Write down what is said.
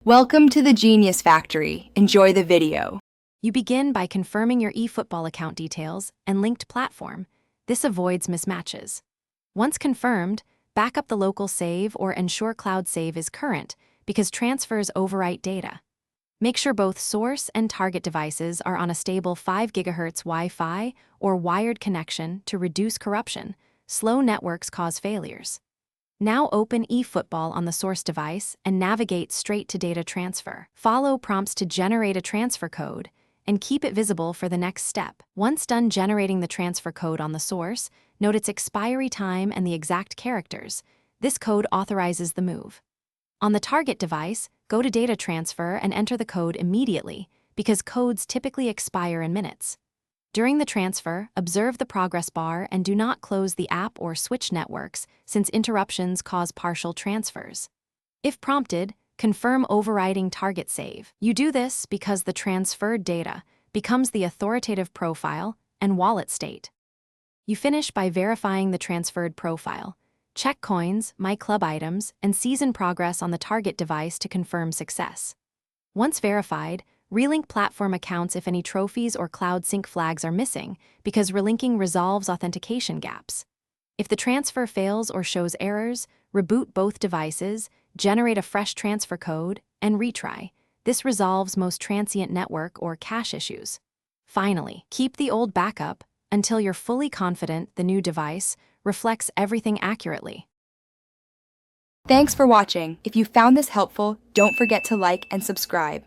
Welcome to the Genius Factory. Enjoy the video. You begin by confirming your Efootball account details and linked platform. This avoids mismatches. Once confirmed, back up the local save or ensure cloud save is current because transfers overwrite data. Make sure both source and target devices are on a stable 5 GHz Wi-Fi or wired connection to reduce corruption. Slow networks cause failures. Now open Efootball on the source device and navigate straight to data transfer. Follow prompts to generate a transfer code and keep it visible for the next step. Once done generating the transfer code on the source, note its expiry time and the exact characters. This code authorizes the move. On the target device, go to data transfer and enter the code immediately because codes typically expire in minutes. During the transfer, observe the progress bar and do not close the app or switch networks since interruptions cause partial transfers. If prompted, confirm overriding target save. You do this because the transferred data becomes the authoritative profile and wallet state. You finish by verifying the transferred profile. Check coins, My Club items, and season progress on the target device to confirm success. Once verified, relink platform accounts if any trophies or cloud sync flags are missing because relinking resolves authentication gaps. If the transfer fails or shows errors, reboot both devices, generate a fresh transfer code, and retry. This resolves most transient network or cache issues. Finally, keep the old backup until you're fully confident the new device reflects everything accurately. Thanks for watching. If you found this helpful, don't forget to like and subscribe.